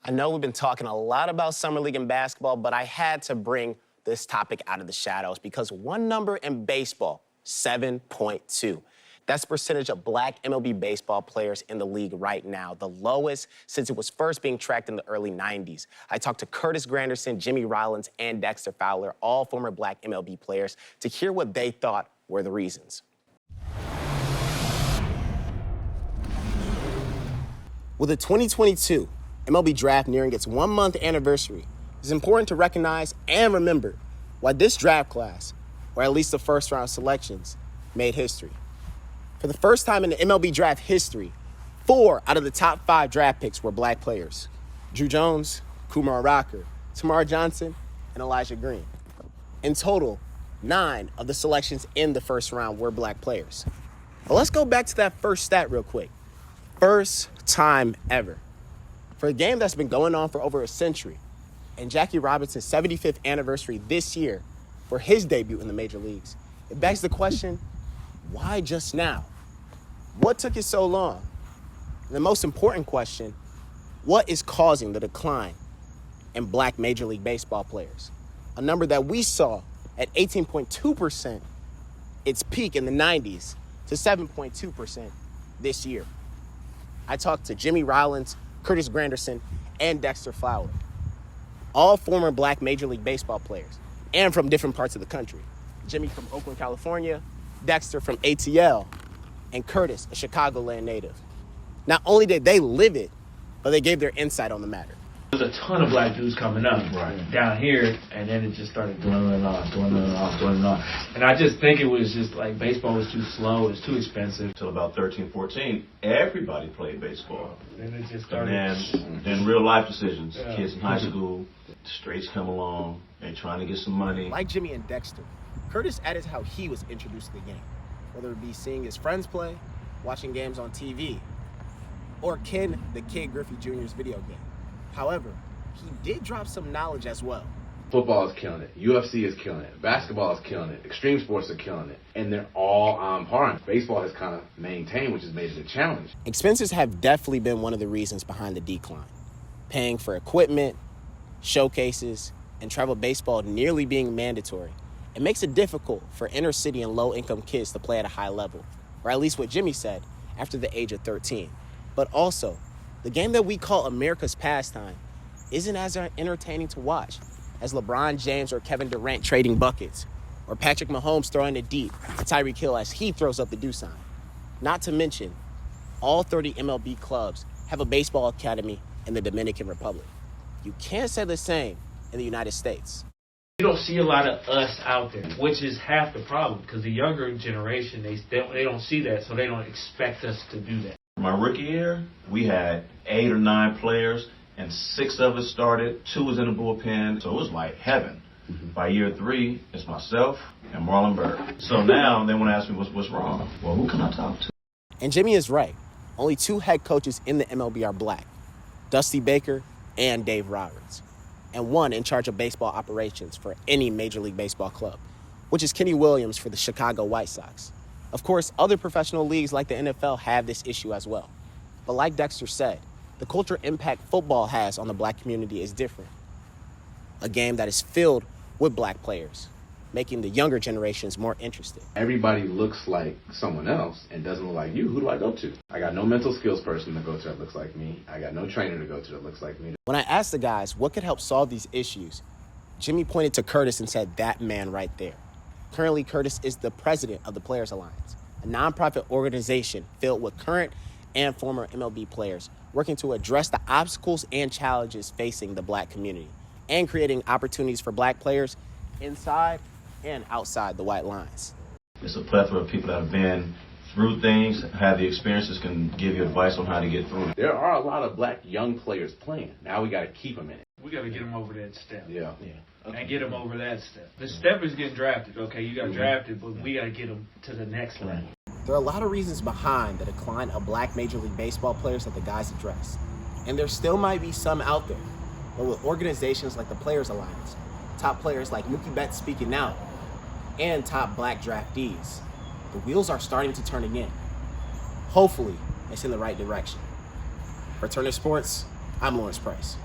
I know we've been talking a lot about Summer League and basketball, but I had to bring this topic out of the shadows because one number in baseball, 7.2. That's the percentage of Black MLB baseball players in the league right now, the lowest since it was first being tracked in the early 90s. I talked to Curtis Granderson, Jimmy Rollins, and Dexter Fowler, all former Black MLB players, to hear what they thought were the reasons. With the 2022 MLB draft nearing its 1-month anniversary, it's important to recognize and remember why this draft class, or at least the first round selections, made history. For the first time in the MLB draft history, 4 out of the top 5 draft picks were Black players: Drew Jones, Kumar Rocker, Tamar Johnson, and Elijah Green. In total, 9 of the selections in the first round were Black players. But let's go back to that first stat real quick. First time ever. For a game that's been going on for over a century, and Jackie Robinson's 75th anniversary this year for his debut in the major leagues, it begs the question, why just now? What took it so long? And the most important question, what is causing the decline in Black Major League Baseball players? A number that we saw at 18.2%, its peak in the 90s, to 7.2% this year. I talked to Jimmy Rollins, Curtis Granderson, and Dexter Fowler, all former Black Major League Baseball players and from different parts of the country. Jimmy from Oakland, California, Dexter from ATL, and Curtis, a Chicagoland native. Not only did they live it, but they gave their insight on the matter. There's a ton of Black dudes coming up down here, and then it just started dwindling off. And I just think it was just like baseball was too slow, it was too expensive. Until about 13, 14, everybody played baseball. Then it just started. And then real life decisions. Yeah. Kids in high school, straights come along, they're trying to get some money. Like Jimmy and Dexter, Curtis added how he was introduced to the game, whether it be seeing his friends play, watching games on TV, or Ken the Kid Griffey Jr.'s video game. However, he did drop some knowledge as well. Football is killing it. UFC is killing it. Basketball is killing it. Extreme sports are killing it. And they're all hard. Baseball has kind of maintained, which has made it a challenge. Expenses have definitely been one of the reasons behind the decline. Paying for equipment, showcases, and travel baseball nearly being mandatory. It makes it difficult for inner city and low-income kids to play at a high level, or at least what Jimmy said, after the age of 13. But also, the game that we call America's pastime isn't as entertaining to watch as LeBron James or Kevin Durant trading buckets, or Patrick Mahomes throwing it deep to Tyreek Hill as he throws up the do sign. Not to mention, all 30 MLB clubs have a baseball academy in the Dominican Republic. You can't say the same in the United States. You don't see a lot of us out there, which is half the problem, because the younger generation, they don't see that, so they don't expect us to do that. My rookie year, we had 8 or 9 players, and 6 of us started, 2 was in the bullpen, so it was like heaven. By year 3, it's myself and Marlon Byrd. So now they want to ask me what's wrong. Well, who can I talk to? And Jimmy is right. Only 2 head coaches in the MLB are Black, Dusty Baker and Dave Roberts, and 1 in charge of baseball operations for any Major League Baseball club, which is Kenny Williams for the Chicago White Sox. Of course, other professional leagues like the NFL have this issue as well. But like Dexter said, the cultural impact football has on the Black community is different. A game that is filled with Black players, making the younger generations more interested. Everybody looks like someone else and doesn't look like you. Who do I go to? I got no mental skills person to go to that looks like me. I got no trainer to go to that looks like me. When I asked the guys what could help solve these issues, Jimmy pointed to Curtis and said, that man right there. Currently, Curtis is the president of the Players Alliance, a nonprofit organization filled with current and former MLB players working to address the obstacles and challenges facing the Black community and creating opportunities for Black players inside and outside the white lines. It's a plethora of people that have been through things, have the experiences, can give you advice on how to get through it. There are a lot of Black young players playing. Now we got to keep them in it. We got to get them over that step. Yeah. Okay. And get them over that step. The step is getting drafted. Okay, you got drafted, but we got to get them to the next level. There are a lot of reasons behind the decline of Black Major League Baseball players that the guys addressed. And there still might be some out there. But with organizations like the Players Alliance, top players like Mookie Betts speaking out, and top Black draftees, the wheels are starting to turn again. Hopefully, it's in the right direction. For Turner Sports, I'm Lawrence Price.